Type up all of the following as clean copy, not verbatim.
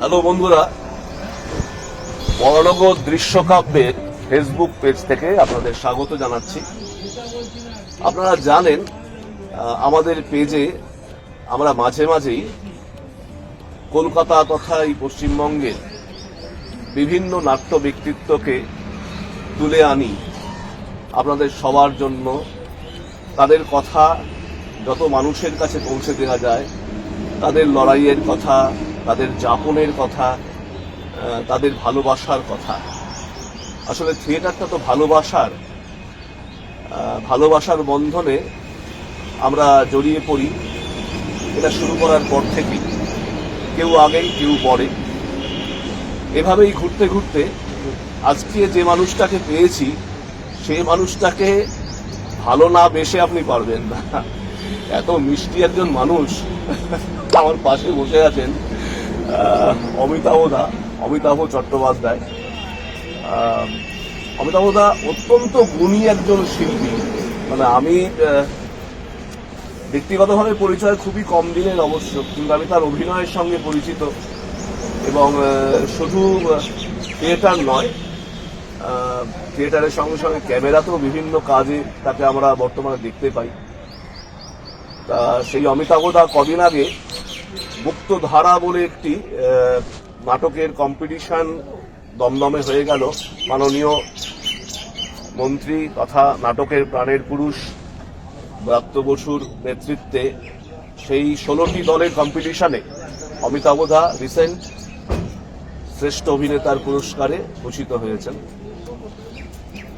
Hello বন্ধুরা, Baranagar দৃশ্যকাব্যের Facebook page থেকে আপনাদের স্বাগত জানাচ্ছি। আপনারা জানেন আমাদের পেজে আমরা মাঝে মাঝেই কলকাতা তথা এই পশ্চিমবঙ্গের বিভিন্ন নাট্য ব্যক্তিত্বকে তুলে আনি আপনাদের সবার জন্য। তাদের কথা যত মানুষের কাছে পৌঁছে দেওয়া যায়, তাদের লড়াইয়ের কথা, তাদের যাপনের কথা, তাদের ভালোবাসার কথা। আসলে থিয়েটারটা তো ভালোবাসার বন্ধনে আমরা জড়িয়ে পড়ি। এটা শুরু করার পর থেকেই কেউ আগেই কেউ পরে, এভাবেই ঘুরতে ঘুরতে আজকে যে মানুষটাকে পেয়েছি সেই মানুষটাকে ভালো না বেশে আপনি পারবেন না। এত মিষ্টি একজন মানুষ আমার পাশে বসে আছেন, অমিতাভ চট্টোপাধ্যায়। অমিতাভদা অত্যন্ত গুণী একজন শিল্পী। মানে আমি ব্যক্তিগতভাবে পরিচয় খুবই কম দিনের অবশ্য, কিন্তু আমি তার অভিনয়ের সঙ্গে পরিচিত। এবং শুধু থিয়েটার নয়, থিয়েটারের সঙ্গে সঙ্গে ক্যামেরাতেও বিভিন্ন কাজে তাকে আমরা বর্তমানে দেখতে পাই। তা সেই অমিতাভদা কদিন আগে মুক্তধারা বলে একটি নাটকের কম্পিটিশন দমদমে হয়ে গেল। মাননীয় মন্ত্রী তথা নাটকের প্রাণের পুরুষ ব্রাত্য বসুর নেতৃত্বে সেই 16টি দলের কম্পিটিশনে অমিতাভদা রিসেন্ট শ্রেষ্ঠ অভিনেতার পুরস্কারে ভূষিত হয়েছেন।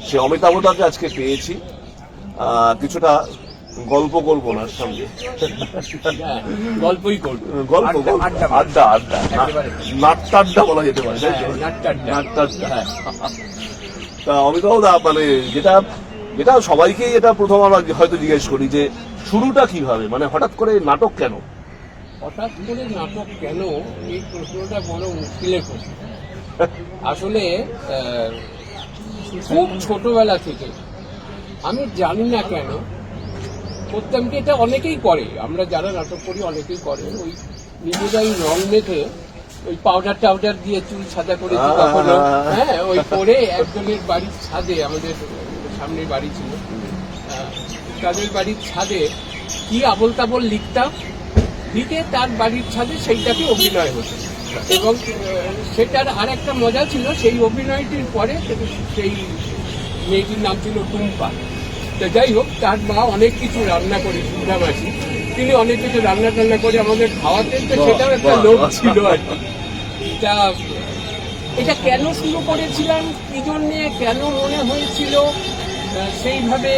সে অমিতাভদাকে আজকে পেয়েছি। কিছুটা গল্প করবো ওনার সঙ্গে, গল্পই করবো, আড্ডা নাট্যাড্ডা বলা যেতে পারে। তা অমিতাভদা, মানে যেটা সবাইকেই এটা প্রথম আমরা হয়তো জিজ্ঞেস করি যে শুরুটা কিভাবে, মানে হঠাৎ করে নাটক কেন? এই প্রশ্নটা বড় মুশকিলের প্রশ্ন। আসলে খুব ছোটবেলা থেকে আমি জানি না কেন করতাম কি, এটা অনেকেই করে, আমরা যারা নাটক করি অনেকেই করে, ওই নিজেরাই রং মেখে ওই পাউডার দিয়ে চুল সাদা করে কখনো, হ্যাঁ, ওই করে একজনের বাড়ির ছাদে, আমাদের সামনের বাড়ি ছিল, তাদের বাড়ির ছাদে কি আবল তাবল লিখতাম, লিখে তার বাড়ির ছাদে সেইটাকে অভিনয় হতো। এবং সেটার আর একটা মজা ছিল, সেই অভিনয়টির পরে সেই মেয়েটির নাম ছিল টুম্পা। তো যাই হোক, তার মা অনেক কিছু রান্না করে, সুধা মাসি, তিনি অনেক কিছু রান্না করে আমাদের খাওয়াতেন। তো সেটাও একটা লোক ছিল আর কি। তা এটা কেন শুরু করেছিলাম, কি জন্যে, কেন মনে হয়েছিল, সেইভাবে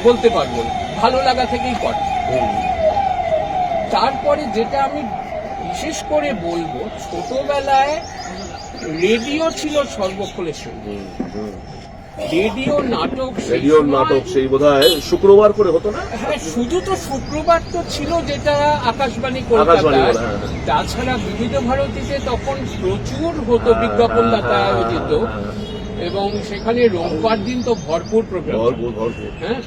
বলতে পারবো না, ভালো লাগা থেকেই করে। তারপরে যেটা আমি বিশেষ করে বলবো, ছোটবেলায় রেডিও ছিল সর্বক্ষণের সঙ্গে। রেডিও নাটক সেই বোধহয় শুক্রবার করে হতো না? হ্যাঁ, শুধু তো শুক্রবার তো ছিল, যেটা আকাশবাণী কলকাতা। তাছাড়া বিবিধ ভারতীতে তখন প্রচুর হতো, বিজ্ঞাপনদাতা আয়োজিত, এবং সেখানে রোববার দিন তো ভরপুর প্রোগ্রাম। হ্যাঁ,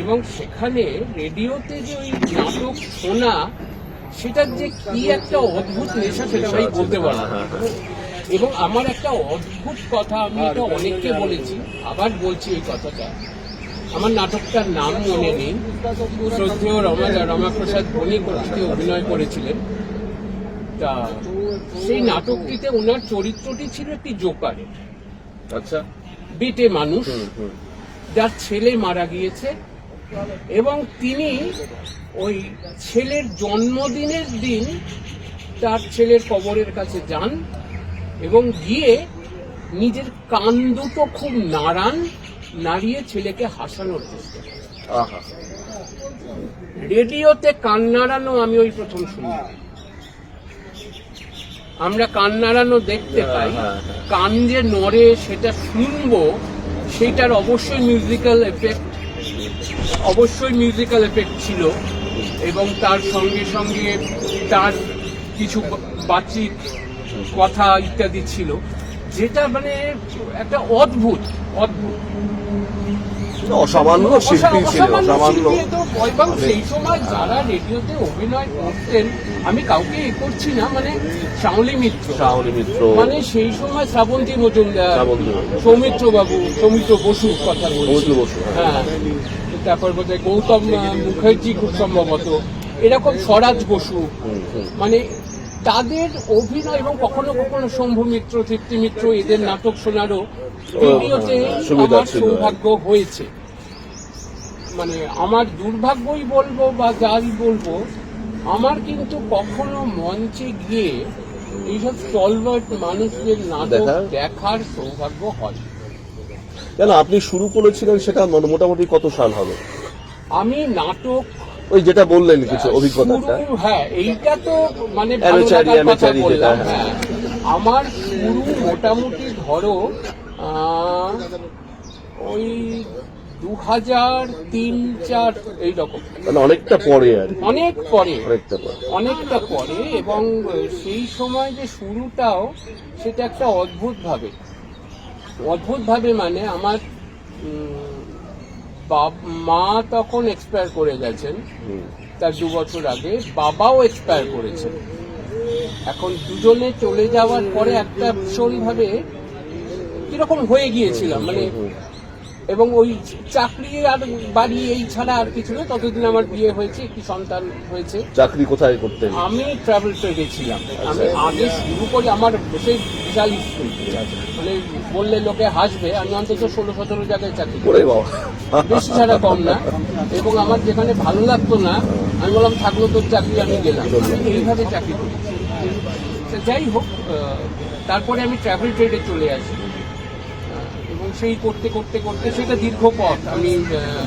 এবং সেখানে রেডিওতে যে ওই নাটক শোনা, সেটার যে কি একটা অদ্ভুত নেশা, সেটা ভাই বলতে পারবো না। এবং আমার একটা অদ্ভুত কথা, আমি এটা অনেককে বলেছি, আবার বলছি এই কথাটা। আমার নাটকটার নাম মনে নেই, শ্রদ্ধেয় রমাপ্রসাদ বণিক অভিনয় করেছিলেন। তা সেই নাটকটিতে ওনার চরিত্রটি ছিল একটি জোকারের। আচ্ছা, বেটে মানুষ যার ছেলে মারা গিয়েছে, এবং তিনি ওই ছেলের জন্মদিনের দিন তার ছেলের কবরের কাছে যান এবং গিয়ে নিজের কান দুটো খুব নাড়িয়ে ছেলেকে হাসানোর চেষ্টা করেন। রেডিওতে কান নাড়ানো আমি ওই প্রথম শুনি। আমরা কান নাড়ানো দেখতে পাই, কান যে নড়ে সেটা শুনবো, সেটার অবশ্যই মিউজিক্যাল এফেক্ট ছিল। এবং তার সঙ্গে সঙ্গে তার কিছু বাচিক কথা ইত্যাদি ছিল, যেটা মানে একটা অদ্ভুত। অসামান্য শিল্পী ছিল, অসামান্য। এবং সেই সময় যারা রেডিওতে অভিনয় করতেন, আমি কাউকে এ করছি না, মানে শাওলি মিত্র, মানে সেই সময় শ্রাবন্তী মজুমদার, সৌমিত্র বাবু, সৌমিত্র বসুর কথা বলছি, হ্যাঁ, তারপর বোধহয় গৌতম মুখার্জি খুব সম্ভবত, এরকম স্বরাজ বসু, মানে তাদের অভিনয়, এবং কখনো কখনো শম্ভু মিত্র, তৃপ্তি মিত্র, এদের নাটক শোনারও রেডিওতে আমার সৌভাগ্য হয়েছে। মানে আমার দুর্ভাগ্যই বলবো বা যাই বলবো, আমার কিন্তু কখনো মঞ্চে গিয়ে এইসব স্টলওয়ার্ট মানুষদের নাটক দেখার সৌভাগ্য হয়। কেন আপনি শুরু করেছিলেন সেটা মোটামুটি কত সাল হবে? আমি নাটক ওই যেটা বললেন কিছু অভিজ্ঞতা, হ্যাঁ, এইটা তো মানে ভালো লাগার কথা বললাম। হ্যাঁ, আমার শুরু মোটামুটি ধরো ওই 2003-04 এইরকম, মানে অনেকটা পরে, আর অনেকটা পরে। এবং সেই সময় যে শুরুটাও, সেটা একটা অদ্ভুত ভাবে মানে আমার মা তখন এক্সপায়ার করে গেছেন, তার 2 বছর আগে বাবাও এক্সপায়ার করেছেন। এখন দুজনে চলে যাওয়ার পরে একটা ভীষণ ভাবে কিরকম হয়ে গিয়েছিলাম, মানে, এবং ওই চাকরি আর বাড়ি এই ছাড়া আর কিছু না। ততদিন আমার বিয়ে হয়েছে, একটি সন্তান হয়েছে। চাকরি কোথায় করতেন? আমি ট্রাভেল ট্রেডে ছিলাম। আমি আগে শুরু করি, আমার সেই বিশাল স্কুল, মানে বললে লোকে হাসবে, আমি অন্তত 16-17 জায়গায় চাকরি করি, বেশি ছাড়া কম না। এবং আমার যেখানে ভালো লাগতো না, আমি বললাম থাকলো তোর চাকরি, আমি গেলাম, এইভাবে চাকরি করি। যাই হোক, তারপরে আমি ট্রাভেল ট্রেডে চলে আসি, এবং সেই করতে করতে করতে সেটা দীর্ঘ পথ। আমি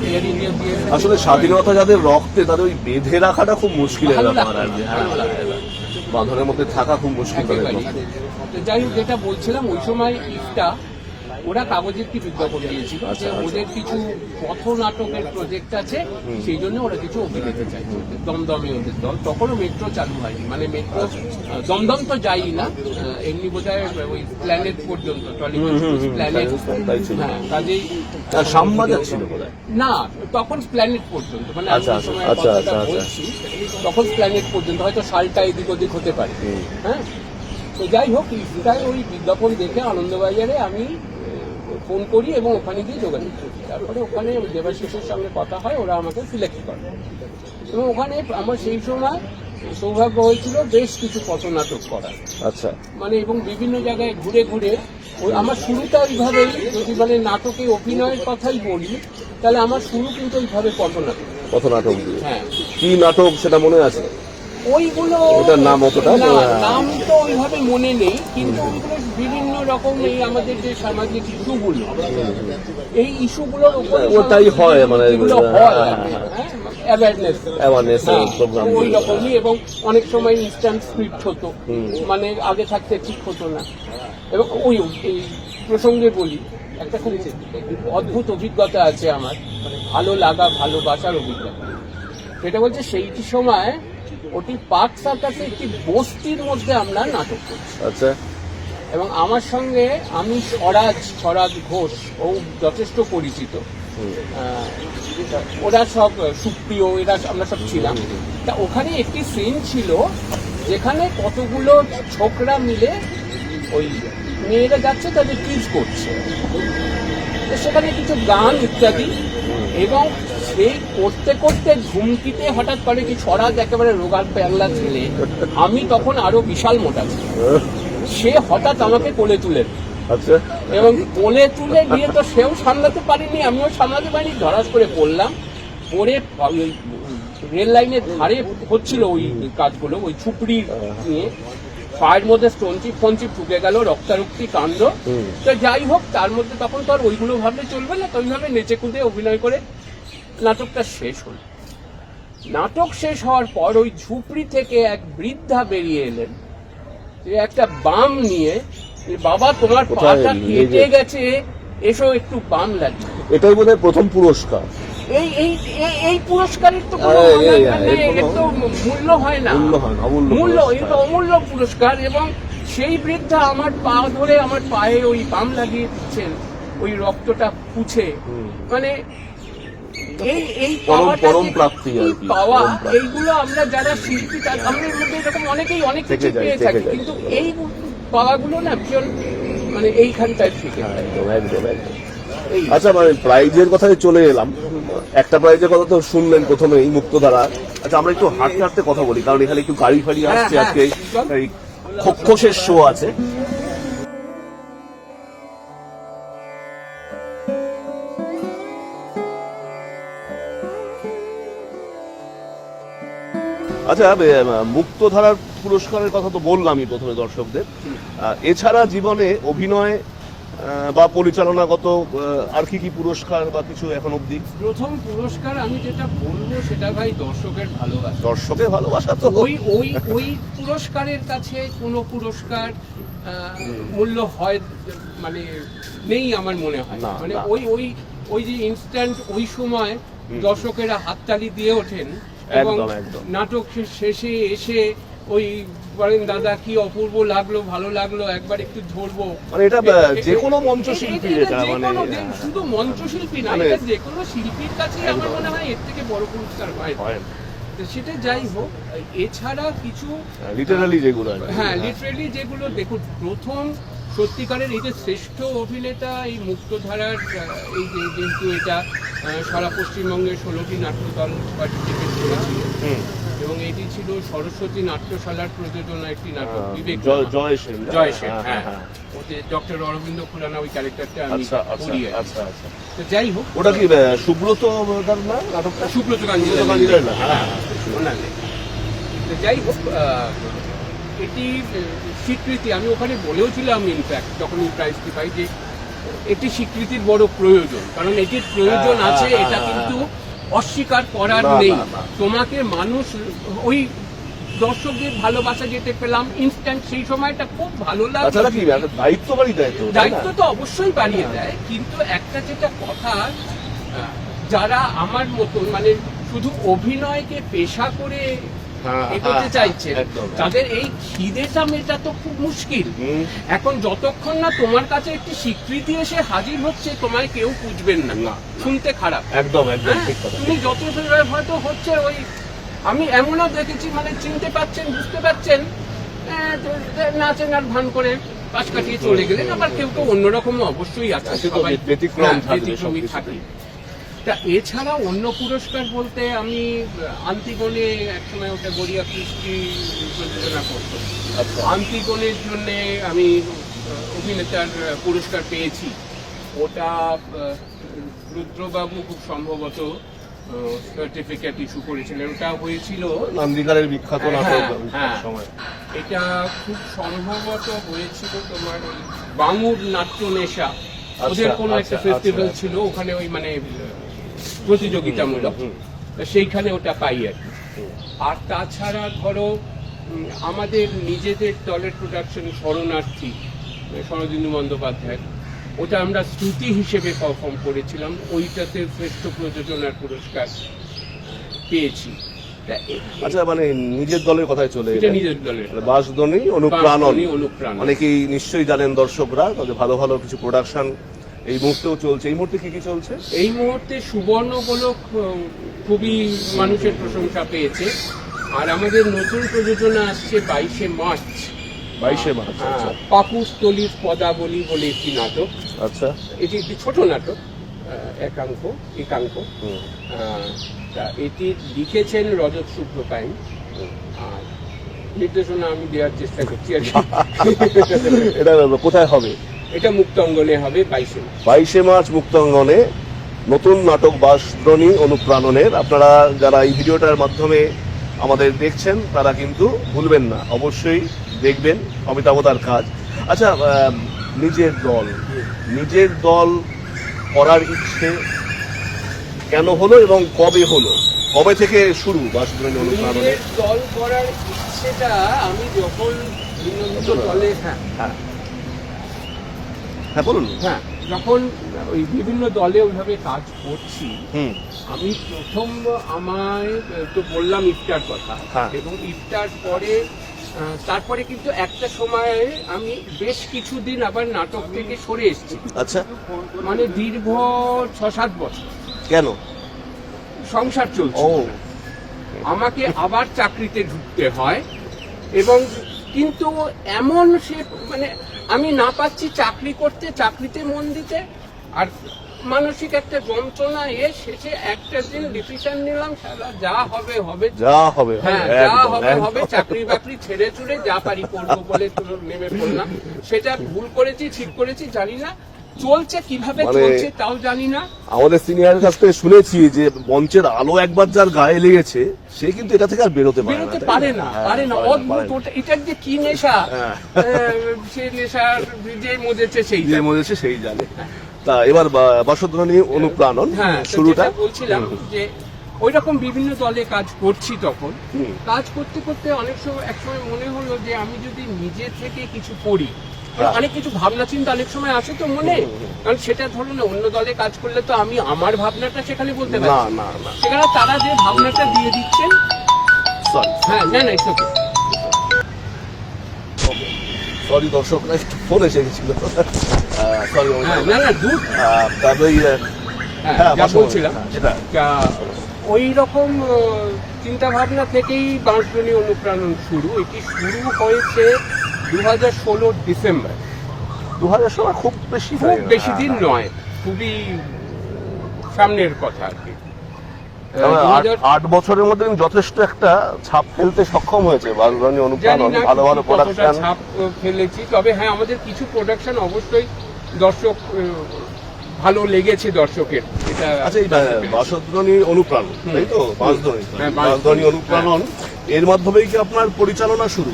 এয়ার ইন্ডিয়া দিয়ে, আসলে স্বাধীনতা যাদের রক্তে, তাদের ওই বেঁধে রাখাটা খুব মুশকিল, বাঁধনের মধ্যে থাকা খুব মুশকিল। যাই হোক, যেটা বলছিলাম, ওই সময় ইফটা ওরা কাগজের কি বিজ্ঞাপন দিয়েছিল যে ওদের কিছু পথ নাটকের প্রজেক্ট আছে, সেই জন্য ওরা কিছু অভিনেতা চাইছে। দমদমে ওদের দল, তখনও মেট্রো চালু হয়নি, মানে মেট্রো দমদম তো যাই না, এমনি বোধহয় ওই প্ল্যানেট পর্যন্ত, টলিগঞ্জ প্ল্যানেট, হ্যাঁ, কাজেই শ্যামবাজার ছিল না, তখন প্ল্যানেট পর্যন্ত, মানে আমি সময় কথাটা বলছি, তখন প্ল্যানেট পর্যন্ত, হয়তো সালটা এদিক ওদিক হতে পারে। হ্যাঁ, তো যাই হোক, ইফটায় ওই বিজ্ঞাপন দেখে আনন্দবাজারে আমি ফোন করি এবং ওখানে গিয়ে যোগাযোগ করি। তারপরে ওখানে দেবাশিসের সঙ্গে কথা হয়, ওরা আমাকে সিলেক্ট করে, এবং ওখানে আমার সেই সময় সৌভাগ্য হয়েছিল বেশ কিছু পথনাটক করার। আচ্ছা, মানে এবং বিভিন্ন জায়গায় ঘুরে ঘুরে আমার শুরুটা ওইভাবেই, যদি মানে নাটকে অভিনয়ের কথাই বলি, তাহলে আমার শুরু কিন্তু ওইভাবে পথনাটক দিয়ে। হ্যাঁ, কি নাটক সেটা মনে আছে? ওইগুলো নাম অতটা নাম তো ওইভাবে মনে নেই, কিন্তু বিভিন্ন রকম এই আমাদের যে সামাজিক ইস্যুগুলো, এই ইস্যুগুলোর উপরে ওটাই হয়, মানে অ্যাওয়ারনেস প্রোগ্রাম ওই রকমই। এবং অনেক সময় ইনস্ট্যান্ট স্ক্রিপ্ট হতো, মানে আগে থাকতে ঠিক হতো না। এবং ওই এই প্রসঙ্গে বলি, একটা খুব অদ্ভুত অভিজ্ঞতা আছে আমার, মানে ভালো লাগা, ভালোবাসার অভিজ্ঞতা। সেটা বলছে, সেইটি সময় ওটি পার্ক সার্কাসে একটি বস্তির মধ্যে আমরা নাটক করছি। আচ্ছা, এবং আমার সঙ্গে আমি স্বরাজ ঘোষ, ও যথেষ্ট পরিচিত, ওরা সব সুপ্রিয়, এরা আমরা সব ছিলাম। তা ওখানে একটি সিন ছিল যেখানে কতগুলো ছোকরা মিলে ওই মেয়েরা যাচ্ছে, তাদের টিজ করছে, সেখানে কিছু গান ইত্যাদি। এবং সেই করতে করতে ঘুমকিতে হঠাৎ করে কি, স্বরাজ একেবারে রোগার প্যাংলা ছেলে, আমি তখন আরো বিশাল মোটা ছিল, সে হঠাৎ আমাকে কোলে তুলে, এবং কোলে তুলে নিয়ে তো সেও সামলাতে পারিনি, আমিও সামলাতে পারিনি, ধরাস করে পড়লাম। পড়ে রেল লাইনের ধারে হচ্ছিল ওই কাজগুলো, ওই ছুপড়ি নিয়ে পায়ের মধ্যে স্টোনচিপ ঢুকে গেল, রক্তারক্তি কাণ্ড। তো যাই হোক, তার মধ্যে তখন তো আর ওইগুলো ভাবলে চলবে না, তো ওইভাবে নেচে কুদে অভিনয় করে নাটকটা শেষ হল। নাটক শেষ হওয়ার পর ওই ঝুপড়ি থেকে এক বৃদ্ধা বেরিয়ে এলেন, একটা বাম নিয়ে, বাবা তোমার পাটা কেটে গেছে, এসো একটু বাম লাগবে। এটাই বোধহয় প্রথম পুরস্কার। এই পুরস্কারের তো মূল্য হয় না, এটা অমূল্য পুরস্কার। এবং সেই বৃদ্ধা আমার পা ধরে আমার পায়ে ওই বাম লাগিয়ে দিচ্ছেন, ওই রক্তটা পুছে, মানে এই পরম প্রাপ্তি আর কি, পাওয়া, পরম প্রাপ্তি। এইগুলো আমরা যারা শিল্পী আমাদের মধ্যে এরকম অনেকেই অনেক কিছু থেকে যায়, পেয়ে থেকে থাকি, যায়। কিন্তু এই পাওয়াগুলো না ভীষণ মানে এইখানটায় থেকে যায়। একদম একদম একদম। এই আচ্ছা, মানে প্রাইজের কথায় চলে এলাম। একটা প্রাইজের কথা তো শুনলেন প্রথমেই, মুক্তধারা। আচ্ছা, আমরা একটু হাঁটতে হাঁটতে কথা বলি, কারণ এখানে একটু গাড়ি ফাড়ি আসছে, হ্যাঁ, আজকে চল। এই খোকসের শো আছে। আচ্ছা, মুক্তধারার পুরস্কারের কথা তো বললামই প্রথমে দর্শকদের। এছাড়া জীবনে অভিনয় বা পরিচালনাগত আর কি কি পুরস্কার বা কিছু এখন অবধি? প্রথম পুরস্কার আমি যেটা বলবো সেটা ভাই দর্শকের ভালোবাসা। দর্শকের ভালোবাসা তো ওই পুরস্কারের কাছে কোনো পুরস্কার মূল্য হয় মানে নেই আমার মনে হয়। না, মানে না। ওই যে ইনস্ট্যান্ট ওই সময় দর্শকেরা হাততালি দিয়ে ওঠেন এবং একদম, একদম। নাটক শেষে এসে ওই বলেন দাদা কি অপূর্ব লাগলো, ভালো লাগলো, একবার একটু ধরবো। মানে এটা যে কোনো মঞ্চশিল্পীর, এটা মানে শুধু মঞ্চশিল্পী না, মানে- এটা যে কোনো শিল্পীর কাছে আমার একদম। মনে হয় এর থেকে বড় পুরস্কার হয় না। হয় তো সেটা যাই হোক, এছাড়া কিছু লিটারালি যেগুলো আর কি। হ্যাঁ লিটারেলি যেগুলো দেখুন, প্রথম সত্যিকারের এই যে শ্রেষ্ঠ অভিনেতা এই মুক্তধারার এই যে যেহেতু এটা সারা পশ্চিমবঙ্গের 16টি নাট্যদল পার্টিসিপেট করেছিল হুম। এবং এটি ছিল সরস্বতী নাট্যশালার প্রযোজনা একটি নাটক, বিবেক জয় সেন। জয় সেন, হ্যাঁ, হ্যাঁ, ওতে ডক্টর অরবিন্দ খুরানা ওই ক্যারেক্টারটা আমি আচ্ছা আচ্ছা করি। আচ্ছা আচ্ছা। তো যাই হোক, ওটা কি সুব্রত তার না নাটকটা? সুব্রত কাঞ্জি সুব্রত কাঞ্জিলাল না? হ্যাঁ, ওনার লেখা। তো যাই হোক, এটি স্বীকৃতি, আমি ওখানে বলেও ছিলাম ইনফ্যাক্ট যখন এই প্রাইজটি পাই, যে এটি স্বীকৃতির বড় প্রয়োজন, কারণ এটির প্রয়োজন হ্যাঁ, আছে, হ্যাঁ, এটা হ্যাঁ, কিন্তু অস্বীকার করার না, নেই। না, না। তোমাকে মানুষ ওই দর্শকদের ভালোবাসা যেতে পেলাম ইনস্ট্যান্ট, সেই সময়টা খুব ভালো লাগলো। তাছাড়া কি একটা দায়িত্ব বাড়ি দায়িত্ব, দায়িত্ব তো অবশ্যই বাড়িয়ে দেয়, কিন্তু একটা যেটা কথা, যারা আমার মতন মানে শুধু অভিনয়কে পেশা করে এগোতে চাইছে, তাদের এই খিদেটা মেটা খুব মুশকিল। এখন যতক্ষণ না তোমার কাছে একটি স্বীকৃতি এসে হাজির হচ্ছে, তোমায় কেউ বুঝবেন না, শুনতে খারাপ। একদম একদম হ্যাঁ, ঠিক কথা। তুমি যত হয়তো হচ্ছে ওই, আমি এমনও দেখেছি মানে চিনতে পারছেন, বুঝতে পারছেন, নাচেন আর ভান করে পাশ কাটিয়ে চলে গেলেন। আবার কেউ কেউ অন্যরকম অবশ্যই আছে, সে তো সবাই ব্যতিক্রম থাকবে ব্যতিক্রমী সবকিছুতে। থাকে। তা এছাড়া অন্য পুরস্কার বলতে আমি আন্তিগণে একসময় ওটা গড়িয়া কৃষ্টি প্রযোজনা করতো, আচ্ছা। আন্তিগণের জন্যে আমি অভিনেতার পুরস্কার পেয়েছি। ওটা রুদ্রবাবু খুব সম্ভবত সার্টিফিকেট ইস্যু করেছিলেন, ওটা হয়েছিল নন্দিকারের বিখ্যাত নাটক হ্যাঁ, সময়। এটা খুব সম্ভবত হয়েছিল তোমার ওই বাঙুর নাট্য নেশা, ওদের কোনো একটা আচ্ছা, ফেস্টিভ্যাল আচ্ছা। ছিল ওখানে, ওই মানে প্রতিযোগিতামূলক, তো সেইখানে ওটা পাই আর কি। আর তাছাড়া ধরো আমাদের নিজেদের দলের প্রোডাকশন শরণার্থী, শরদিন্দু বন্দ্যোপাধ্যায়, ওটা আমরা শ্রুতি হিসেবে পারফর্ম করেছিলাম, ওইটাতে শ্রেষ্ঠ প্রযোজনার পুরস্কার পেয়েছি। আচ্ছা, মানে নিজের দলের কথায় চলে এটা এলেন। নিজের দলের বাসধ্বনি অনুপ্রাণন, অনুপ্রাণন। অনেকেই নিশ্চয়ই জানেন দর্শকরা, তাদের ভালো ভালো কিছু প্রোডাকশন এই মুহূর্তেও চলছে। এই মুহূর্তে কি কি চলছে? এই মুহূর্তে সুবর্ণ গোলক খুবই মানুষের প্রশংসা পেয়েছে, আর আমাদের নতুন প্রযোজনা আসছে 22শে মার্চ। 22শে মার্চ। আচ্ছা পাকুস্থলীর পদাবলী বলে একটি নাটক। আচ্ছা। এটি একটি ছোট নাটক, একাঙ্ক। তা এটি লিখেছেন রজত সুব্রতাইন, আর নির্দেশনা আমি দেওয়ার চেষ্টা করছি আর কি। এটা কোথায় হবে? এটা মুক্তাঙ্গনে হবে 22শে মার্চ। 22শে মার্চ মুক্তাঙ্গনে নতুন নাটক বাসধ্বনি অনুপ্রাণনের। আপনারা যারা এই ভিডিওটার মাধ্যমে আমাদের দেখছেন তারা কিন্তু ভুলবেন না, অবশ্যই দেখবেন অমিতাভতার কাজ। আচ্ছা, নিজের দল করার ইচ্ছে কেন হলো এবং কবে হলো? কবে থেকে শুরু বাসধ্বনি অনুপ্রাণনের? নিজের দল করার ইচ্ছেটা আমি যখন বিভিন্ন দলে হ্যাঁ বলুন। হ্যাঁ, যখন ওই বিভিন্ন দলে ওইভাবে কাজ করছি, হুম। আমি প্রথম আমায় তো বললাম ইফতার কথা, হ্যাঁ। এবং ইফতার পরে তারপরে কিন্তু একটা সময়ে আমি বেশ কিছুদিন আবার নাটক থেকে সরে এসেছি, আচ্ছা, মানে দীর্ঘ 6-7 বছর। কেন? সংসার চলছে, ও আমাকে আবার চাকরিতে ঢুকতে হয়, এবং কিন্তু এমন সে মানে আমি না পাচ্ছি চাকরি করতে, চাকরিতে মন দিতে, আর মানসিক একটা যন্ত্রণা শেষে একটা দিন ডিসিশন নিলাম, সারা যা হবে হবে, যা হবে হ্যাঁ হবে, যা একদম, হবে একদম। হবে, চাকরি বাকরি ছেড়ে ছুড়ে যা পারি করবো বলে নেমে পড়লাম। সেটা ভুল করেছি ঠিক করেছি জানি না, চলছে কিভাবে মানে- চলছে তাও জানি না। আমাদের সিনিয়রের কাছ থেকে শুনেছি যে মঞ্চের আলো একবার যার গায়ে লেগেছে সে কিন্তু এটা থেকে আর বেরোতে পারে না, বেরোতে তাই না? পারে না, হ্যাঁ, পারে না, পারে না, অদ্ভুত। পারে না। এটার যে কি নেশা, হ্যাঁ। সে নেশার যে মজেছে সেই যে মজেছে সেই জানে। তা এবার বসন্তরানী অনুপ্রাণন হ্যাঁ, শুরুটা বলছিলাম যে ওই রকম বিভিন্ন দলে কাজ করছি, তখন হুম। কাজ করতে করতে অনেক সময় একসময় মনে হলো যে আমি যদি নিজে থেকে কিছু করি, হ্যাঁ। অনেক কিছু ভাবনা চিন্তা অনেক সময় আসে তো মনে, কারণ সেটা ধরুন না, অন্য দলে কাজ করলে তো আমি আমার ভাবনাটা সেখানে বলতে না পারি, না না সেখানে তারা যে ভাবনাটা দিয়ে দিচ্ছেন, সরি হ্যাঁ না না it's okay। সরি দর্শকরা একটু ফোন এসে গেছিল সরি হ্যাঁ, না না দূর, তবে হ্যাঁ, যা বলছিলাম সেটা ওই রকম চিন্তা ভাবনা থেকেই বাঁশবনী অনুপ্রাণন শুরু। এটি শুরু হয়েছে 2016 ডিসেম্বর, 2016 খুব বেশি খুব হয়ে গেল। বেশি দিন হ্যাঁ, নয়, খুবই সামনের কথা আর কি। তবে 2000 8 বছরের মধ্যে কিন্তু যথেষ্ট একটা ছাপ ফেলতে সক্ষম হয়েছে বাঁশবনী জানি অনুপ্রাণন, না ভালো ভালো কতটা প্রোডাকশন। ছাপ ফেলেছি, তবে হ্যাঁ আমাদের কিছু প্রোডাকশন অবশ্যই দর্শক ভালো লেগেছে দর্শকের, এটা আচ্ছা, এই বাঁশধ্বনি অনুপ্রাণন, তাই তো? বাঁশধ্বনি হ্যাঁ, বাঁশধ্বনি অনুপ্রাণন এর মাধ্যমেই কি আপনার পরিচালনা শুরু?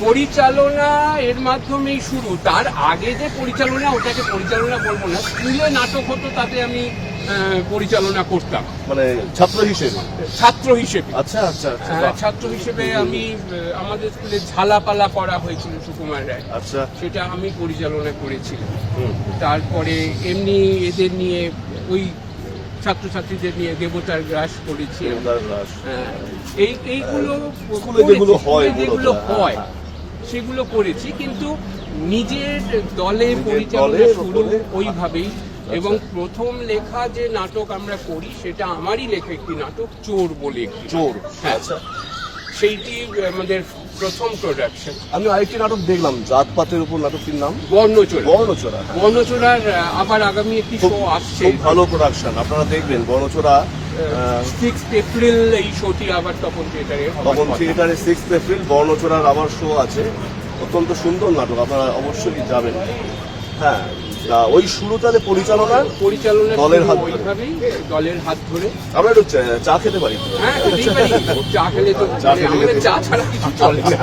পরিচালনা এর মাধ্যমেই শুরু। তার আগে যে পরিচালনা, ওটাকে পরিচালনা বলবো না, স্কুলে নাটক হতো তাতে আমি পরিচালনা করতাম, মানে ছাত্র হিসেবে? ছাত্র হিসেবে। আচ্ছা আচ্ছা আচ্ছা, বাহ। ছাত্র হিসেবে আমি আমাদের স্কুলে ঝালাপালা করা হয়েছিল সুকুমার রায়, আচ্ছা, সেটা আমি পরিচালনা করেছিলাম। হুম। তারপরে এমনি এদের নিয়ে, ওই ছাত্রছাত্রীদের নিয়ে দেবতার গ্রাস করেছি। দেবতার গ্রাস। এইগুলো স্কুলে যেগুলো করেছি, হয় স্কুলে যেগুলো মূলত, হয় হ্যাঁ, সেগুলো করেছি, কিন্তু নিজের দলে নিজের পরিচালনা দলের শুরু ওপরে, ওইভাবেই। এবং প্রথম লেখা যে নাটক আমরা করি সেটা আমারই লেখা একটি নাটক, চোর বলে একটি। চোর। হ্যাঁ, আচ্ছা, সেইটি আমাদের প্রথম প্রোডাকশন। আমি আরেকটি নাটক দেখলাম জাতপাতের উপর, নাটকটির নাম বর্ণচোরা। বর্ণচোরা। হ্যাঁ। বর্ণচোরার আবার আগামী একটি খুব শো আসছে, খুব ভালো প্রোডাকশন, আপনারা দেখবেন বর্ণচোরা। 6 এপ্রিল এই শোটি আবার তখন থিয়েটারে হবার তখন কথা। থিয়েটারে 6 এপ্রিল বর্ণচোরার আবার শো আছে, অত্যন্ত সুন্দর নাটক, আপনারা অবশ্যই যাবেন। হ্যাঁ, তা ওই শুরু তাহলে পরিচালনা দলের হাত ধরে। ওইভাবেই দলের হাত ধরে। আমরা একটু চা খেতে পারি? হ্যাঁ, খেতেই পারি। চা খেলে তো চা খেলে আমাদের খেতে- চা ছাড়া কিছু চলে না।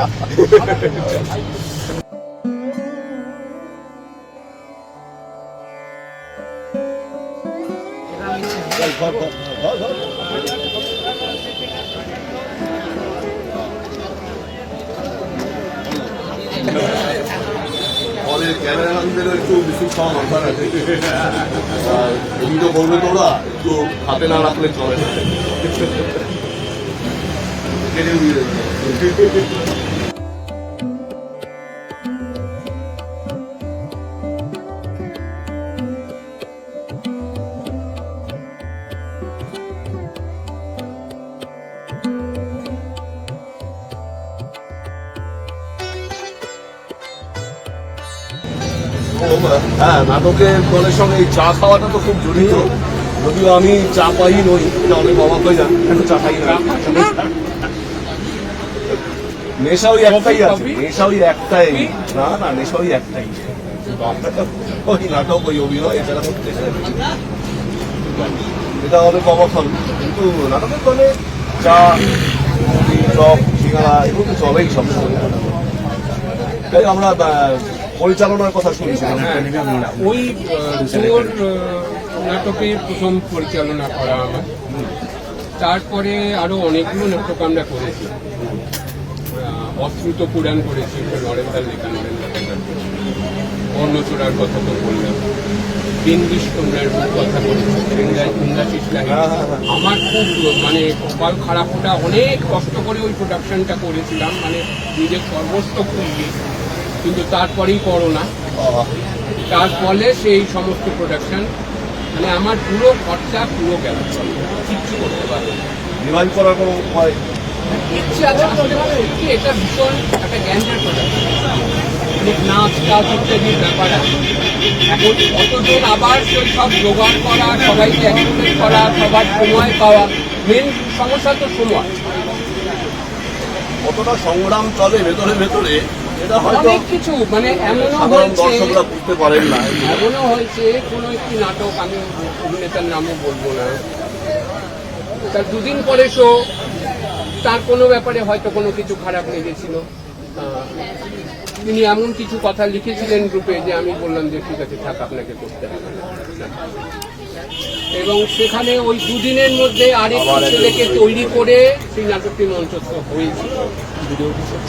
আমাদের ক্যামেরাম্যানদেরও একটু বিস্কুট খাওয়া দরকার আছে। ভিডিও করবে তো ওরা, একটু হাতে না রাখলে চলে না। কেটে দিয়ে দেবে। হ্যাঁ, নাটকের দলের সঙ্গে এই চা খাওয়াটা তো খুব জড়িত, যদিও আমি চা পাই নই, এটা অনেক অবাক হয়ে যান, এখন চা খাই না। নেশা ওই একটাই আছে, নেশা ওই একটাই, না না নেশা ওই একটাই, ওই নাটক, ওই অভিনয়, এছাড়া করতে এটা অনেক অবাক হবে, কিন্তু নাটকের দলে চা, মুড়ি, চপ, সিঙ্গারা এগুলো তো চলেই সবসময়। তাই আমরা পরিচালনার কথা শুনছিলাম। ওই চোর নাটকের প্রথম পরিচালনা করা আমার। তারপরে আরো অনেকগুলো নাটক আমরা করেছি। অশ্রুত পুরাণ করেছি, নরেন্দ্র লেখা, নরেন্দ্র লেখা। বর্ণচোরার কথা তো বললাম, বিন্দিশ কন্যার কথা বলেছি, ইন্দ্রাশিস লাগে। আমার খুব মানে কপাল খারাপ, ওটা অনেক কষ্ট করে ওই প্রোডাকশনটা করেছিলাম, মানে নিজের সর্বস্ব খুঁজছি, কিন্তু তারপরেই করোনা, তার ফলে সেই সমস্ত প্রোডাকশন মানে আমার পুরো খরচা পুরো গেল, কিচ্ছু করতে পারবো না। রিভাইভ করার কোনো উপায়? ইচ্ছে আছে, আসলে কি এটা ভীষণ একটা জ্ঞানের প্রোডাক্ট, অনেক নাচ টাচ ইত্যাদির ব্যাপার আছে। এখন কতজন আবার সেই সব জোগাড় করা, সবাইকে অ্যাক্টিভেট করা, সবার সময় পাওয়া, মেন সমস্যা তো সময়। কতটা সংগ্রাম চলে ভেতরে ভেতরে এটা হয়তো অনেক কিছু, মানে এমনও সাধারণ হয়েছে, দর্শকরা বুঝতে পারেন না। এমনও হয়েছে কোনো একটি নাটক, আমি অভিনেতার নামও বলবো না, তার দুদিন পরে শো, তার কোনো ব্যাপারে হয়তো কোনো কিছু খারাপ লেগেছিল, তিনি এমন কিছু কথা লিখেছিলেন গ্রুপে যে আমি বললাম যে ঠিক আছে থাক, আপনাকে করতে হবে না। এবং সেখানে ওই দুদিনের মধ্যে আরেকটি ছেলেকে তৈরি করে সেই নাটকটি মঞ্চস্থ হয়েছিল।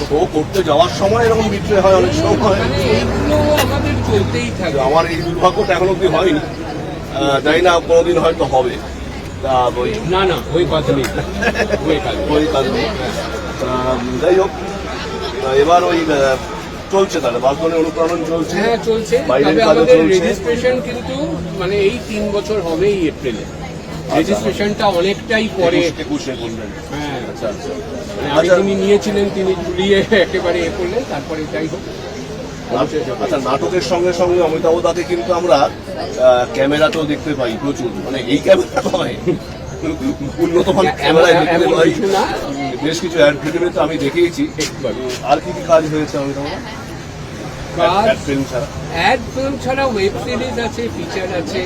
শো করতে যাওয়ার সময় এরকম বিক্রি হয় অনেক সময়। মানে এইগুলো আমাদের চলতেই থাকে। আমার এই দুর্ভাগ্যটা এখন অব্দি হয়নি, জানি না কোনোদিন হয়তো হবে। তা ওই না না, ওই কথা নেই, ওই কাজ ওই কাজ নেই। যাই হোক, এবার ওই চলছে তাহলে বাসবনের অনুপ্রণন চলছে। হ্যাঁ চলছে, বাইরের তবে কাজও আমাদের চলছে। রেজিস্ট্রেশন কিন্তু মানে এই 3 বছর হবে এই এপ্রিলে। রেজিস্ট্রেশনটা অনেকটাই পরে। 21 বললেন। হ্যাঁ, আচ্ছা আচ্ছা। মানে আগে তিনি নিয়েছিলেন, তিনি ঝুলিয়ে একেবারে করলেন, তারপরে যাই হোক। আচ্ছা, নাটকের সঙ্গে সঙ্গে অমিতাভ দাকে কিন্তু আমরা ক্যামেরাতেও দেখতে পাই প্রচুর, মানে এই ক্যামেরা নয়, উন্নত মানের ক্যামেরায় দেখতে এমন পাই। কিছু না। বেশ কিছু অ্যাড ভিডিওতে তো আমি দেখেইছি। আর কি কি কাজ হয়েছে অমিতাভ দা? কাজ ফিল্ম ছাড়া অ্যাড ফিল্ম ছাড়া ওয়েব সিরিজ আছে, ফিচার আছে,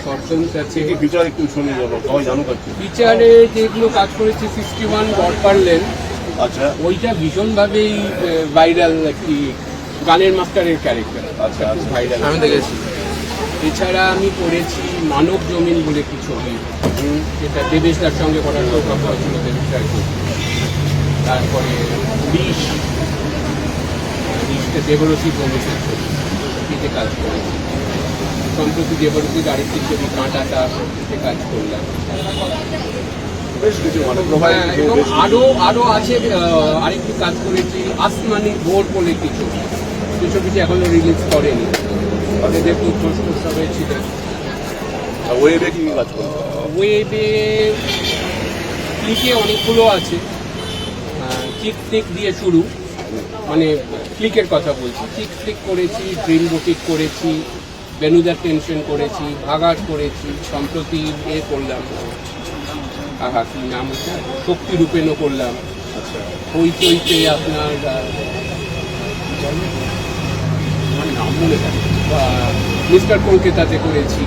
শর্ট ফিল্মস আছে। কি ফিচার একটু শুনি যাবো, সবাই জানুক আর কি। ফিচারে যেগুলো কাজ করেছি 61 গড পারলেন, আচ্ছা ওইটা ভীষণভাবেই ভাইরাল একটি গানের মাস্টারের ক্যারেক্টার। আচ্ছা আচ্ছা। ভাইরাল আমি দেখেছি। এছাড়া আমি করেছি মানব জমিন বলে কি ছবি, যেটা দেবেশদার সঙ্গে করার সৌভাগ্য হয়েছিল, দেবেশদার ছবি। তারপরে ঋষটা দেবরসী প্রমিসের ছবি, এতে কাজ করেছি। সম্প্রতি দেবরসীর আরেকটি ছবি কাঁটাটা, এতে কাজ করলাম। বেশ কিছু মানে হ্যাঁ, এবং আরো আছে, আরেকটি কাজ করেছি আসমানি ভোর বলে কিছু, যে ছবিটি এখনো রিলিজ করেনি। এদের খুব প্রশ্ন হয়েছিল। ওয়েবে কি কাজ করবে? ওয়েবে ক্লিকে অনেকগুলো আছে, ক্লিক ক্লিক দিয়ে শুরু, মানে ক্লিকের কথা বলছি। ক্লিক ক্লিক করেছি, ড্রিম বুটিক করেছি, বেনুদার টেনশন করেছি, ভাগার করেছি, সম্প্রতি করলাম, আহা কি নাম হচ্ছে, শক্তি রূপেণও করলাম। আচ্ছা হইচইতে আপনার নাম মনে থাকে, মিস্টার কলকাতাতে করেছি।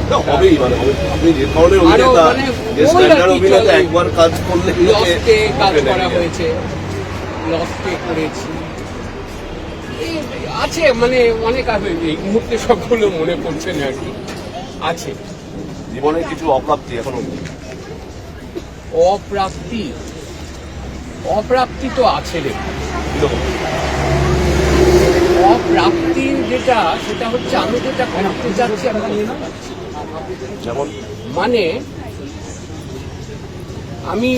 না, হবেই, মানে আপনি যে ধরনের অভিনেতা, মানে যে স্ট্যান্ডার্ড অভিনেতা একবার কাজ করলে লস্টে কাজ করা হয়েছে, লস্টে করেছি। আছে মানে অনেক আছে, এই মুহূর্তে সবগুলো মনে পড়ছে না আর কি। আছে জীবনে কিছু অপ্রাপ্তি এখনো? অপ্রাপ্তি তো আছে রে। কিরকম? অপ্রাপ্তি যেটা, সেটা হচ্ছে আমি যেটা করতে যাচ্ছি আমি করতে পারছি না। যেমন মানে আমি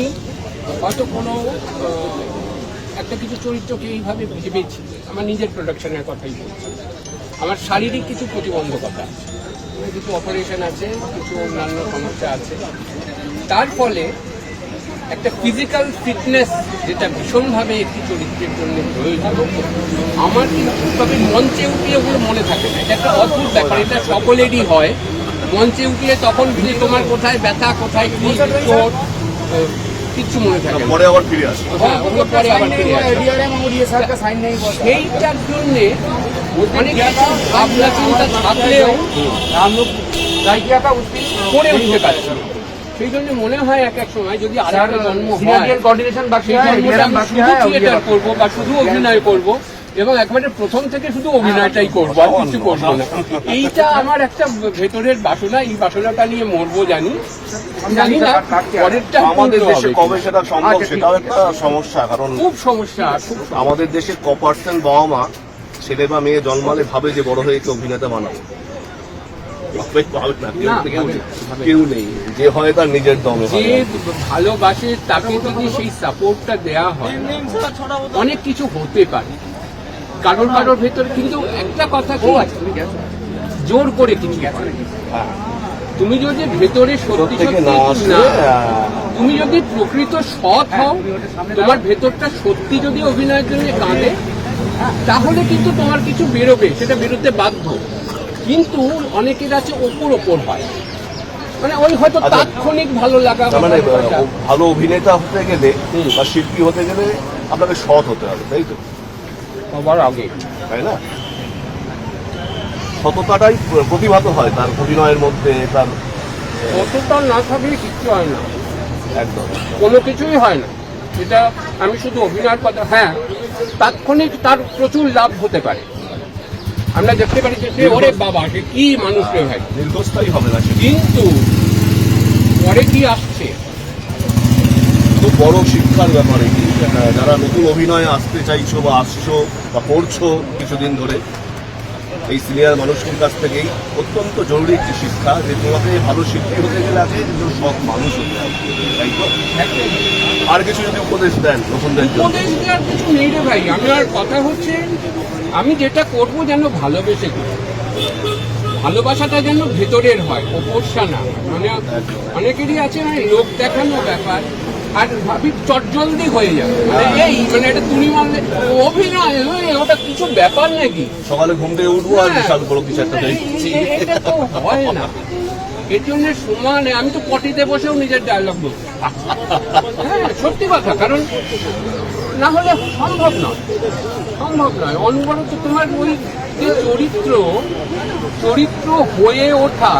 হয়তো কোনো একটা কিছু চরিত্রকে এইভাবে ভেবেছি, আমার নিজের প্রোডাকশনের কথাই বলছি। আমার শারীরিক কিছু প্রতিবন্ধকতা আছে, কিছু অপারেশন আছে, কিছু অন্যান্য সমস্যা আছে। তার ফলে একটা ফিজিক্যাল ফিটনেস, যেটা ভীষণভাবে একটি চরিত্রের জন্য প্রয়োজন, আমার কিন্তু তবে মঞ্চে উঠলে ওগুলো মনে থাকে না। এটা একটা অদ্ভুত ব্যাপার, এটা সকলেরই হয়। মঞ্চে উঠলে তখন বুঝি তোমার কোথায় ব্যথা, কোথায় কি চোট, কিচ্ছু মনে থাকে না। পরে আবার ফিরে আসে। হ্যাঁ, ওগুলো পরে আবার ফিরে আসে। সেইটার জন্যে অনেক কিছু ভাবনা চিন্তা থাকলেও করে উঠতে পারছি না। সেই জন্য মনে হয় এক এক সময় যদি আরেকটা জন্ম হয়, সেই জন্মটা আমি শুধু থিয়েটার করবো বা শুধু অভিনয় করবো, এবং একবারে প্রথম থেকে শুধু অভিনয়টাই করবো, আর কিছু করবো না। এইটা আমার একটা ভেতরের বাসনা, এই বাসনাটা নিয়ে মরবো জানি না। পরেরটা আমাদের দেশে কবে সেটা সম্ভব সেটাও একটা সমস্যা, কারণ খুব সমস্যা, খুব সমস্যা। আমাদের দেশে ক% বাবা মা ছেলে বা মেয়ে জন্মালে ভাবে যে বড় হয়ে অভিনেতা বানাবো? কেউ নেই, যে হয় তার নিজের দমে। যে ভালোবাসে তাকে যদি সেই সাপোর্টটা দেয়া হয়, অনেক কিছু হতে পারে কারোর ভেতরে। কিন্তু একটা কথা কি, জোর করে কিছু হয়। হ্যাঁ, তুমি যদি ভেতরে সত্যি থেকে সত্যি না আসলে না, তুমি যদি প্রকৃত সৎ হও, তোমার ভেতরটা সত্যি যদি অভিনয়ের জন্য কাঁদে, তাহলে কিন্তু তোমার কিছু বেরোবে, সেটা বেরোতে বাধ্য। কিন্তু অনেকের আছে ওপর ওপর হয়, মানে ওই হয়তো আচ্ছা, তাৎক্ষণিক ভালো লাগা, তার মানে ভালো অভিনেতা হতে গেলে বা শিল্পী হতে গেলে আপনাকে সৎ হতে হবে, তাই তো? সবার আগে তাই না? সততাটাই প্রতিভাত হয় তার অভিনয়ের মধ্যে, তার কতটা না থাকলে কিচ্ছু হয় না, একদম কোনো কিছুই হয় না। এটা আমি শুধু অভিনয়ের কথা, হ্যাঁ তাৎক্ষণিক তার প্রচুর লাভ হতে পারে, আমরা দেখতে পারি যে সে ওরে বাবা সে কি মানুষ রে ভাই, দীর্ঘস্থায়ী হবে না সে। কিন্তু পরে কি আসছে, খুব বড় শিক্ষার ব্যাপার এটি। যারা নতুন অভিনয়ে আসতে চাইছো বা আসছো বা পড়ছো কিছুদিন ধরে, এই সিনিয়র মানুষের কাছ থেকেই অত্যন্ত জরুরি একটি শিক্ষা যে তোমাকে ভালো শিল্পী হতে গেলে আগে একজন সৎ মানুষ হতে হবে, তাই তো? আর কিছু যদি উপদেশ দেন নতুনদের জন্য? উপদেশ দেওয়ার কিছু নেই রে ভাই, আমার কথা হচ্ছে আমি যেটা করবো যেন ভালোবেসে করি, ভালোবাসাটা যেন ভেতরের হয়, ওপরটা না। মানে অনেকেরই আছে না লোক দেখানো ব্যাপার, আর ভাবি চটজলদি হয়ে যাবে, মানে এই মানে এটা তুমি মানলে অভিনয় ওটা কিছু ব্যাপার নাকি, সকালে ঘুম থেকে উঠবো আর বিশাল বড় কিছু একটা দেখছি। এটা তো হয় না। এর জন্য সমানে আমি তো পটিতে বসেও নিজের ডায়লগ বলছি, হ্যাঁ সত্যি কথা, কারণ না হলে সম্ভব নয়, সম্ভব নয়। অনবরত তোমার ওই যে চরিত্র হয়ে ওঠা,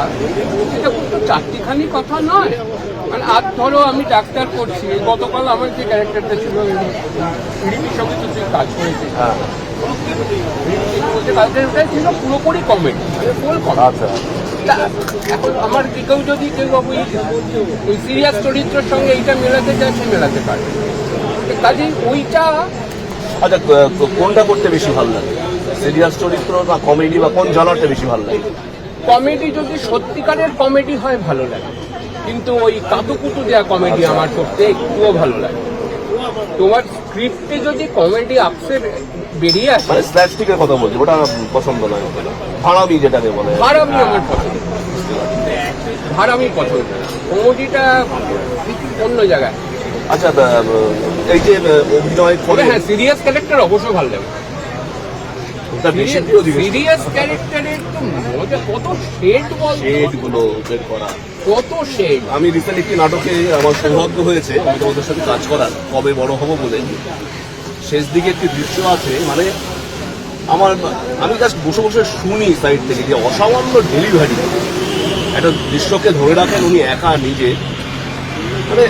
এটা কিন্তু চারটিখানি কথা নয়। মানে আজ ধরো আমি ডাক্তার করছি, গতকাল আমার যে ক্যারেক্টারটা ছিল রিমির সঙ্গে তো তুই কাজ করেছিস, কালচারটাই ছিল পুরোপুরি কমেডি, ফুল কমেডি। আচ্ছা, এখন আমার কেউ যদি কেউ ওই সিরিয়াস চরিত্রের সঙ্গে এইটা মেলাতে চায়, সে মেলাতে পারে। কাজেই ওইটা আচ্ছা, কোনটা করতে বেশি ভালো লাগে, সিরিয়াস চরিত্র না কমেডি, বা কোন জনারটা বেশি ভালো লাগে? কমেডি যদি সত্যিকারের কমেডি হয় ভালো লাগে, কিন্তু ওই কাতুকুতু দেওয়া কমেডি আমার করতে একটুও ভালো লাগে। তোমার স্ক্রিপ্টে যদি কমেডি আপসে বেরিয়ে আসে, মানে স্ল্যাপস্টিকের কথা বলছি, ওটা পছন্দ নয়। হারামি যেটাকে বলে, হারামি আমার পছন্দ, হারামি পছন্দ, কমেডিটা অন্য জায়গায়। আচ্ছা, এই যে অভিনয় করে, হ্যাঁ সিরিয়াস ক্যারেক্টার অবশ্যই ভালো লাগে। ওটা বেশি প্রিয় জিনিস। সিরিয়াস ক্যারেক্টারের তো মজা, কত শেড বল, শেডগুলো বের করা। কত শেড। আমি রিসেন্ট একটি নাটকে আমার সৌভাগ্য হয়েছে ওদের সাথে কাজ করার, কবে বড় হবো বলে। শেষ দিকে একটি দৃশ্য আছে, মানে আমি জাস্ট বসে বসে শুনি সাইড থেকে যে অসামান্য ডেলিভারি, একটা দৃশ্যকে ধরে রাখেন উনি একা নিজে। মানে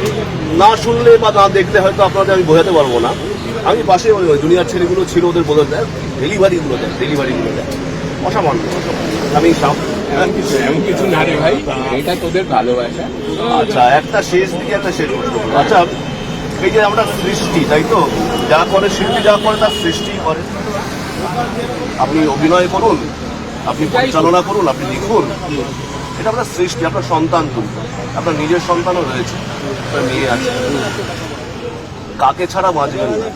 না শুনলে বা না দেখলে হয়তো আপনাদের আমি বোঝাতে পারবো না। আমি পাশে ওই দুনিয়ার ছেলেগুলো ছিল, ওদের বোঝা দেয় ডেলিভারিগুলো দেয়, অসামান্য। আমি এমন কিছু না রে ভাই, এটা তোদের ভালোবাসা। আচ্ছা, একটা শেষ দিকে একটা শেষ প্রশ্ন। আচ্ছা, এই যে আমরা সৃষ্টি, তাই তো? যা করে শিল্পী, যা করে তার সৃষ্টি করে। আপনি অভিনয় করুন, আপনি পরিচালনা করুন, আপনি লিখুন, এটা আপনার সৃষ্টি। আপনার সন্তান তুলুন, আপনার নিজের সন্তানও রয়েছে, আপনার মেয়ে আছে, কাকে ছাড়া বাঁচবেন না?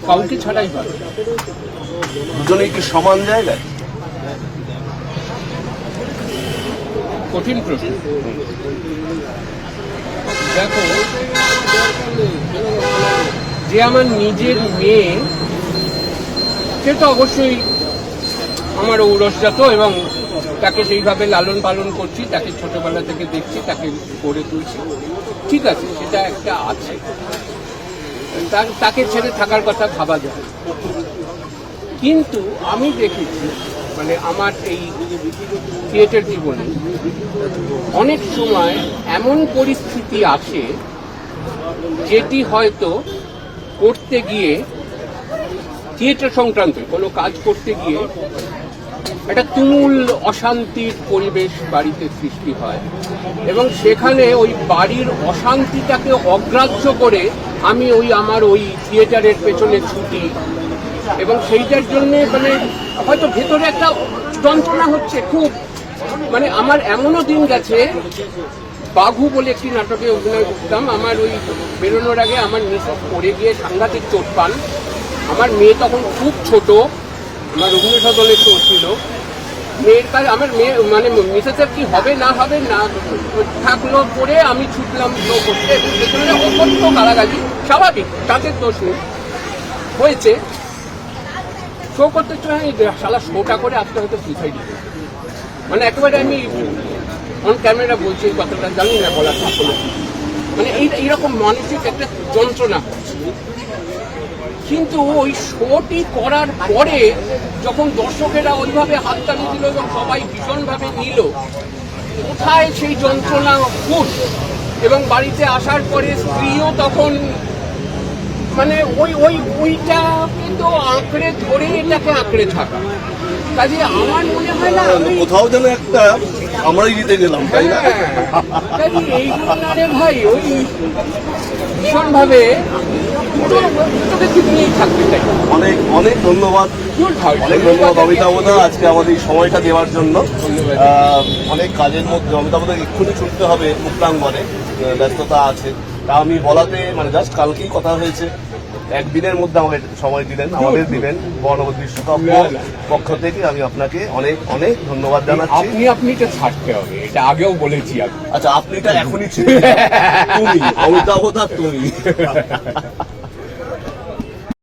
কাউকে ছাড়াই পারে। দুজনেই কি সমান জায়গায়? কঠিন প্রশ্ন। দেখো, যে আমার নিজের মেয়ে, সে তো অবশ্যই আমার ঔরসজাত, এবং তাকে সেইভাবে লালন পালন করছি, তাকে ছোটবেলা থেকে দেখছি, তাকে গড়ে তুলছি, ঠিক আছে, সেটা একটা আছে। তাকে ছেড়ে থাকার কথা ভাবা যায়, কিন্তু আমি দেখেছি মানে আমার এই থিয়েটার জীবনে অনেক সময় এমন পরিস্থিতি আসে যেটি হয়তো করতে গিয়ে, থিয়েটার সংক্রান্ত কোনো কাজ করতে গিয়ে একটা তুমুল অশান্তির পরিবেশ বাড়িতে সৃষ্টি হয়, এবং সেখানে ওই বাড়ির অশান্তিটাকে অগ্রাহ্য করে আমি আমার ওই থিয়েটারের পেছনে ছুটি, এবং সেইটার জন্যে মানে হয়তো ভেতরে একটা যন্ত্রণা হচ্ছে খুব। মানে আমার এমনও দিন গেছে, বাঘু বলে একটি নাটকে অভিনয় করতাম, আমার ওই বেরোনোর আগে আমার মিসেস পড়ে গিয়ে সাংঘাতিক চোট পান। আমার মেয়ে তখন খুব ছোট, আমার রবীন্দ্র সদলে শো ছিল, মেয়ের কাছে আমার মেয়ে মানে মিসেসের কি হবে না হবে না থাকলো পরে আমি ছুটলাম শো করতে এবং সেখানে অকথ্য গালাগালি স্বাভাবিক, তাদের দোষ নেই, হয়েছে। শো করতে শালা শোটা করে আজকে হয়তো সুইসাইড, মানে একেবারে আমি অন ক্যামেরা বলছি এই কথাটা, জানি না বলা ঠিক হলো, মানে এইরকম মানসিক একটা যন্ত্রণা হচ্ছে। কিন্তু ওই শোটি করার পরে যখন দর্শকেরা ওইভাবে হাততালি দিল এবং সবাই ভীষণভাবে নিল, কোথায় সেই যন্ত্রণা খুশ? এবং বাড়িতে আসার পরে স্ত্রীও তখন মানে ওইটা কিন্তু আঁকড়ে ধরে এটাকে আঁকড়ে থাকা, কাজে আমার মনে হয় না কোথাও যেন একটা আমরাই জিতে গেলাম, তাই না? এইগুলো না রে ভাই, ওই ভীষণভাবে নিয়েই থাকবে। তাই অনেক অনেক ধন্যবাদ, অনেক ধন্যবাদ অমিতাভদা আজকে আমাদের এই সময়টা দেওয়ার জন্য। অনেক কাজের মধ্যে অমিতাভদা এক্ষুনি ছুটতে হবে মুক্তাঙ্গনে, ব্যস্ততা আছে, তা আমি বলাতে মানে জাস্ট কালকেই কথা হয়েছে, একদিনের মধ্যে আমাকে সময় দিলেন, আমাদের দিলেন বর্ণবোধ বিশ্বকাপ পক্ষ থেকে আমি আপনাকে অনেক অনেক ধন্যবাদ জানাচ্ছি। আপনিটা ছাড়তে হবে, এটা আগেও বলেছি আমি। আচ্ছা, আপনিটা এখনই ছিল, তুমি অমিতাভদা তুমি।